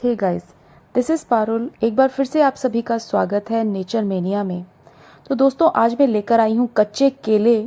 Hey guys, this is Parul. एक बार फिर से आप सभी का स्वागत है नेचर मेनिया में। तो दोस्तों, आज मैं लेकर आई हूँ कच्चे केले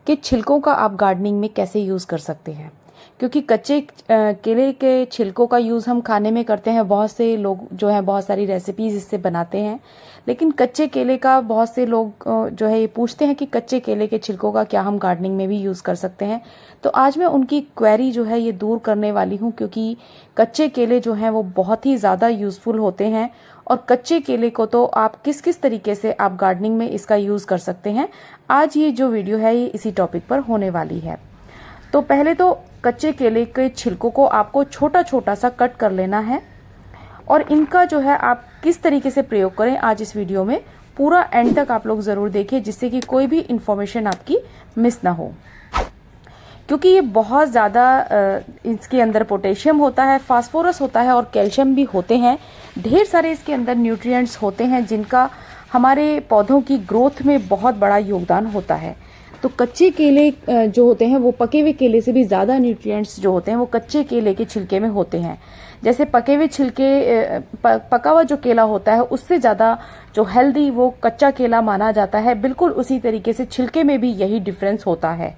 के छिलकों का आप गार्डनिंग में कैसे यूज़ कर सकते हैं। क्योंकि कच्चे केले के छिलकों का यूज़ हम खाने में करते हैं, बहुत से लोग जो है बहुत सारी रेसिपीज़ इससे बनाते हैं। लेकिन कच्चे केले का बहुत से लोग जो है ये पूछते हैं कि कच्चे केले के छिलकों का क्या हम गार्डनिंग में भी यूज़ कर सकते हैं। तो आज मैं उनकी क्वेरी जो है ये दूर करने वाली हूँ, क्योंकि कच्चे केले जो हैं वो बहुत ही ज़्यादा यूज़फुल होते हैं। और कच्चे केले को तो आप किस किस तरीके से आप गार्डनिंग में इसका यूज़ कर सकते हैं, आज ये जो वीडियो है ये इसी टॉपिक पर होने वाली है। तो पहले तो कच्चे केले के छिलकों को आपको छोटा छोटा सा कट कर लेना है, और इनका जो है आप किस तरीके से प्रयोग करें आज इस वीडियो में पूरा एंड तक आप लोग ज़रूर देखिए, जिससे कि कोई भी इंफॉर्मेशन आपकी मिस ना हो। क्योंकि ये बहुत ज़्यादा इसके अंदर पोटेशियम होता है, फास्फोरस होता है और कैल्शियम भी होते हैं। ढेर सारे इसके अंदर न्यूट्रिएंट्स होते हैं जिनका हमारे पौधों की ग्रोथ में बहुत बड़ा योगदान होता है। तो कच्चे केले जो होते हैं वो पके हुए केले से भी ज़्यादा न्यूट्रिएंट्स जो होते हैं वो कच्चे केले के छिलके में होते हैं। जैसे पके हुए छिलके पका हुआ जो केला होता है उससे ज़्यादा जो हेल्दी वो कच्चा केला माना जाता है, बिल्कुल उसी तरीके से छिलके में भी यही डिफरेंस होता है।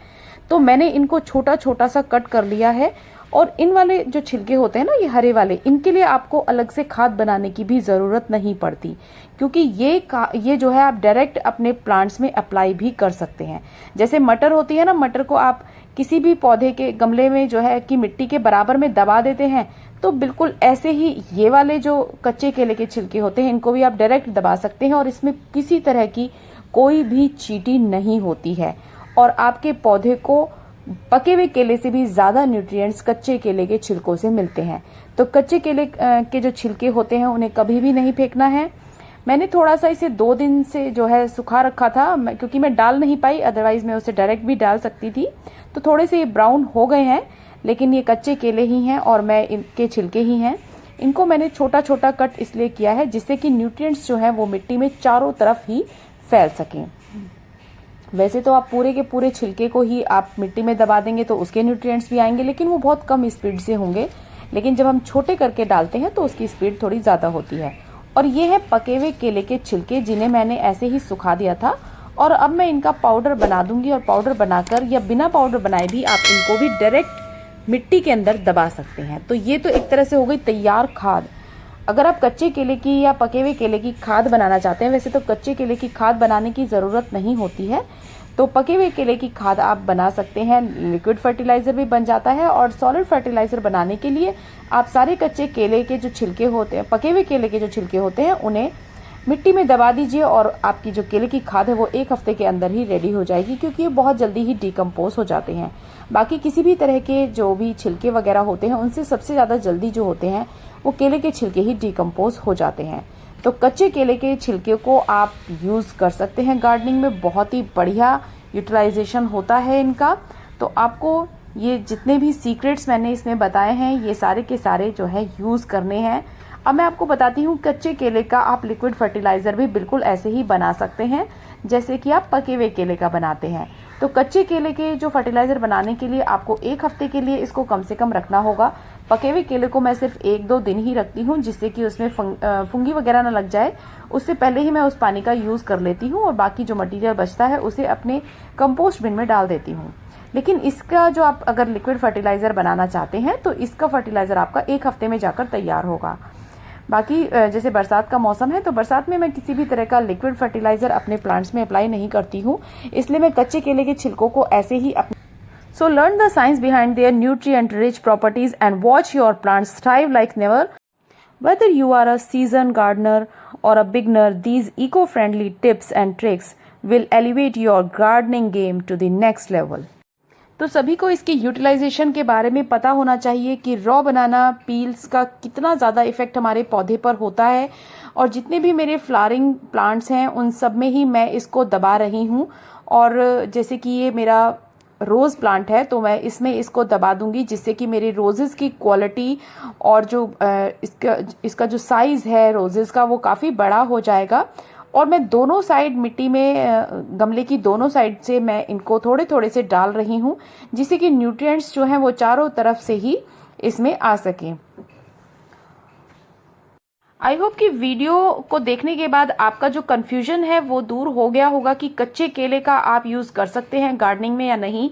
तो मैंने इनको छोटा छोटा सा कट कर लिया है, और इन वाले जो छिलके होते हैं ना, ये हरे वाले, इनके लिए आपको अलग से खाद बनाने की भी ज़रूरत नहीं पड़ती, क्योंकि ये जो है आप डायरेक्ट अपने प्लांट्स में अप्लाई भी कर सकते हैं। जैसे मटर होती है ना, मटर को आप किसी भी पौधे के गमले में जो है कि मिट्टी के बराबर में दबा देते हैं, तो बिल्कुल ऐसे ही ये वाले जो कच्चे केले के छिलके होते हैं इनको भी आप डायरेक्ट दबा सकते हैं, और इसमें किसी तरह की कोई भी चींटी नहीं होती है, और आपके पौधे को पके हुए केले से भी ज़्यादा न्यूट्रिएंट्स कच्चे केले के छिलकों से मिलते हैं। तो कच्चे केले के जो छिलके होते हैं उन्हें कभी भी नहीं फेंकना है। मैंने थोड़ा सा इसे 2 दिन से जो है सुखा रखा था, क्योंकि मैं डाल नहीं पाई, अदरवाइज मैं उसे डायरेक्ट भी डाल सकती थी। तो थोड़े से ये ब्राउन हो गए हैं, लेकिन ये कच्चे केले ही हैं और मैं इनके छिलके ही हैं। इनको मैंने छोटा छोटा कट इसलिए किया है जिससे कि न्यूट्रिएंट्स जो हैं वो मिट्टी में चारों तरफ ही फैल सकें। वैसे तो आप पूरे के पूरे छिलके को ही आप मिट्टी में दबा देंगे तो उसके न्यूट्रिएंट्स भी आएंगे, लेकिन वो बहुत कम स्पीड से होंगे। लेकिन जब हम छोटे करके डालते हैं तो उसकी स्पीड थोड़ी ज़्यादा होती है। और ये है पके हुए केले के छिलके, जिन्हें मैंने ऐसे ही सुखा दिया था, और अब मैं इनका पाउडर बना दूंगी। और पाउडर बनाकर या बिना पाउडर बनाए भी आप इनको भी डायरेक्ट मिट्टी के अंदर दबा सकते हैं। तो ये तो एक तरह से हो गई तैयार खाद। अगर आप कच्चे केले की या पके हुए केले की खाद बनाना चाहते हैं, वैसे तो कच्चे केले की खाद बनाने की ज़रूरत नहीं होती है, तो पके हुए केले की खाद आप बना सकते हैं। लिक्विड फर्टिलाइज़र भी बन जाता है, और सॉलिड फर्टिलाइज़र बनाने के लिए आप सारे कच्चे केले के जो छिलके होते हैं, पके हुए केले के जो छिलके होते हैं, उन्हें मिट्टी में दबा दीजिए, और आपकी जो केले की खाद है वो 1 हफ्ते के अंदर ही रेडी हो जाएगी, क्योंकि ये बहुत जल्दी ही डिकम्पोज हो जाते हैं। बाकी किसी भी तरह के जो भी छिलके वगैरह होते हैं उनसे सबसे ज़्यादा जल्दी जो होते हैं वो केले के छिलके ही डिकम्पोज हो जाते हैं। तो कच्चे केले के छिलके को आप यूज़ कर सकते हैं गार्डनिंग में, बहुत ही बढ़िया यूटिलाइजेशन होता है इनका। तो आपको ये जितने भी सीक्रेट्स मैंने इसमें बताए हैं ये सारे के सारे जो है यूज़ करने हैं। अब मैं आपको बताती हूँ कच्चे केले का आप लिक्विड फर्टिलाइज़र भी बिल्कुल ऐसे ही बना सकते हैं जैसे कि आप पके हुए केले का बनाते हैं। तो कच्चे केले के जो फर्टिलाइज़र बनाने के लिए आपको 1 हफ्ते के लिए इसको कम से कम रखना होगा। पके हुए केले को मैं सिर्फ 1-2 दिन ही रखती हूँ, जिससे कि उसमें फंगी वगैरह ना लग जाए। उससे पहले ही मैं उस पानी का यूज़ कर लेती हूँ, और बाकी जो मटेरियल बचता है उसे अपने कंपोस्ट बिन में डाल देती हूँ। लेकिन इसका जो आप अगर लिक्विड फर्टिलाइज़र बनाना चाहते हैं तो इसका फर्टिलाइज़र आपका 1 हफ्ते में जाकर तैयार होगा। बाकी जैसे बरसात का मौसम है तो बरसात में मैं किसी भी तरह का लिक्विड फर्टिलाइज़र अपने प्लांट्स में अप्लाई नहीं करती हूँ, इसलिए मैं कच्चे केले के छिलकों को ऐसे ही So learn the science behind their nutrient-rich properties and watch your plants thrive like never. Whether you are a seasoned gardener or a beginner, these eco-friendly tips and tricks will elevate your gardening game to the next level. तो सभी को इसके utilisation के बारे में पता होना चाहिए कि रॉ बनाना पील्स का कितना ज़्यादा इफेक्ट हमारे पौधे पर होता है। और जितने भी मेरे फ्लावरिंग प्लांट्स हैं उन सब में ही मैं इसको दबा रही हूँ। और जैसे कि ये मेरा रोज़ प्लांट है तो मैं इसमें इसको दबा दूंगी, जिससे कि मेरी रोजेस की क्वालिटी और जो इसका जो साइज़ है रोजेस का वो काफ़ी बड़ा हो जाएगा। और मैं दोनों साइड मिट्टी में गमले की दोनों साइड से मैं इनको थोड़े थोड़े से डाल रही हूँ, जिससे कि न्यूट्रिएंट्स जो हैं वो चारों तरफ से ही इसमें आ सकें। आई होप कि वीडियो को देखने के बाद आपका जो कंफ्यूजन है वो दूर हो गया होगा कि कच्चे केले का आप यूज कर सकते हैं गार्डनिंग में या नहीं।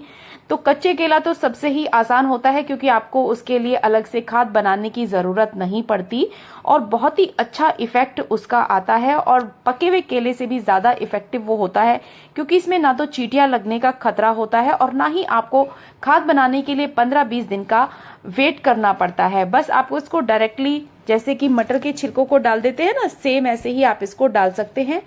तो कच्चे केला तो सबसे ही आसान होता है क्योंकि आपको उसके लिए अलग से खाद बनाने की जरूरत नहीं पड़ती और बहुत ही अच्छा इफेक्ट उसका आता है। और पके हुए केले से भी ज्यादा इफेक्टिव वो होता है क्योंकि इसमें ना तो चींटियां लगने का खतरा होता है और ना ही आपको खाद बनाने के लिए 15-20 दिन का वेट करना पड़ता है। बस आपको इसको डायरेक्टली जैसे कि मटर के छिलकों को डाल देते हैं ना, सेम ऐसे ही आप इसको डाल सकते हैं।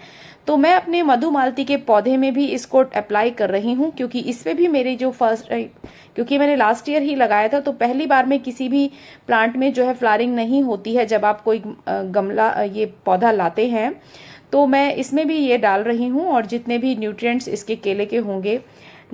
तो मैं अपने मधुमालती के पौधे में भी इसको अप्लाई कर रही हूँ क्योंकि इसमें भी मेरी जो क्योंकि मैंने लास्ट ईयर ही लगाया था तो पहली बार में किसी भी प्लांट में जो है फ्लावरिंग नहीं होती है जब आप कोई गमला ये पौधा लाते हैं। तो मैं इसमें भी ये डाल रही हूँ और जितने भी न्यूट्रिएंट्स इसके केले के होंगे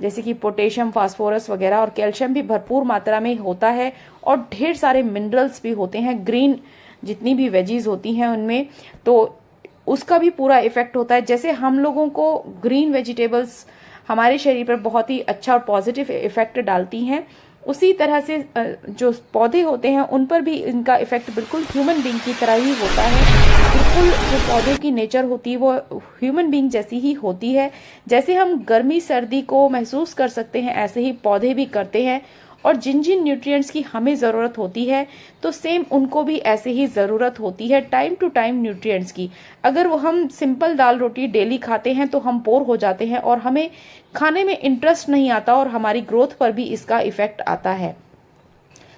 जैसे कि पोटेशियम, फास्फोरस वगैरह और कैल्शियम भी भरपूर मात्रा में होता है और ढेर सारे मिनरल्स भी होते हैं ग्रीन जितनी भी वेजीज होती हैं उनमें, तो उसका भी पूरा इफेक्ट होता है। जैसे हम लोगों को ग्रीन वेजिटेबल्स हमारे शरीर पर बहुत ही अच्छा और पॉजिटिव इफेक्ट डालती हैं, उसी तरह से जो पौधे होते हैं उन पर भी इनका इफेक्ट बिल्कुल ह्यूमन बीइंग की तरह ही होता है। बिल्कुल जो पौधे की नेचर होती है वो ह्यूमन बीइंग जैसी ही होती है। जैसे हम गर्मी सर्दी को महसूस कर सकते हैं ऐसे ही पौधे भी करते हैं और जिन जिन न्यूट्रिएंट्स की हमें ज़रूरत होती है तो सेम उनको भी ऐसे ही ज़रूरत होती है टाइम टू टाइम न्यूट्रिएंट्स की। अगर वो हम सिंपल दाल रोटी डेली खाते हैं तो हम बोर हो जाते हैं और हमें खाने में इंटरेस्ट नहीं आता और हमारी ग्रोथ पर भी इसका इफेक्ट आता है।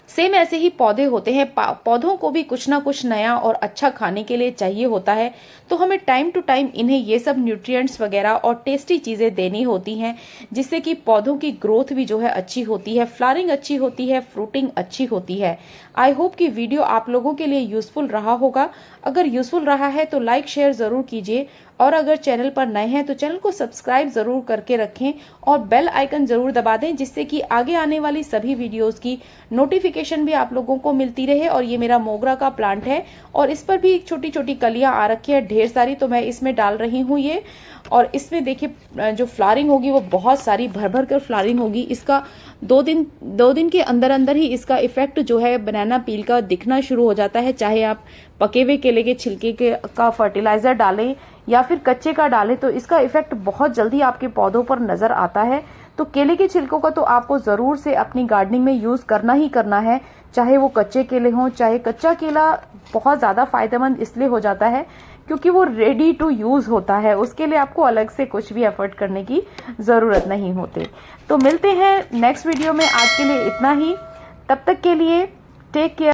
सेम ऐसे ही पौधे होते हैं, पौधों को भी कुछ ना कुछ नया और अच्छा खाने के लिए चाहिए होता है तो हमें टाइम टू टाइम इन्हें ये सब न्यूट्रिएंट्स वगैरह और टेस्टी चीज़ें देनी होती हैं जिससे कि पौधों की ग्रोथ भी जो है अच्छी होती है, फ्लावरिंग अच्छी होती है, फ्रूटिंग अच्छी होती है। आई होप कि वीडियो आप लोगों के लिए यूजफुल रहा होगा। अगर यूजफुल रहा है तो लाइक शेयर ज़रूर कीजिए और अगर चैनल पर नए हैं तो चैनल को सब्सक्राइब ज़रूर करके रखें और बेल आइकन ज़रूर दबा दें जिससे कि आगे आने वाली सभी वीडियोस की नोटिफिकेशन भी आप लोगों को मिलती रहे। और ये मेरा मोगरा का प्लांट है और इस पर भी छोटी छोटी कलियां आ रखी है ढेर सारी, तो मैं इसमें डाल रही हूँ ये। और इसमें देखिए जो फ्लावरिंग होगी वो बहुत सारी भर भर कर फ्लावरिंग होगी। इसका 2 दिन के अंदर अंदर ही इसका इफेक्ट जो है बनाना पील का दिखना शुरू हो जाता है। चाहे आप पके हुए केले के छिलके का फर्टिलाइजर डालें या फिर कच्चे का डालें तो इसका इफेक्ट बहुत जल्दी आपके पौधों पर नजर आता है। तो केले के छिलकों का तो आपको जरूर से अपनी गार्डनिंग में यूज करना ही करना है, चाहे वो कच्चे केले हों। चाहे कच्चा केला बहुत ज्यादा फायदेमंद इसलिए हो जाता है क्योंकि वो रेडी टू यूज होता है, उसके लिए आपको अलग से कुछ भी एफर्ट करने की जरूरत नहीं होती। तो मिलते हैं नेक्स्ट वीडियो में, आज के लिए इतना ही। तब तक के लिए take care.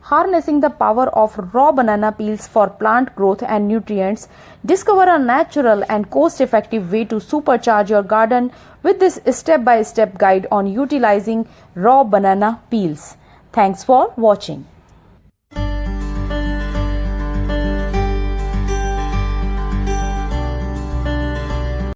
Harnessing the power of raw banana peels for plant growth and nutrients, discover a natural and cost-effective way to supercharge your garden with this step-by-step guide on utilizing raw banana peels. Thanks for watching.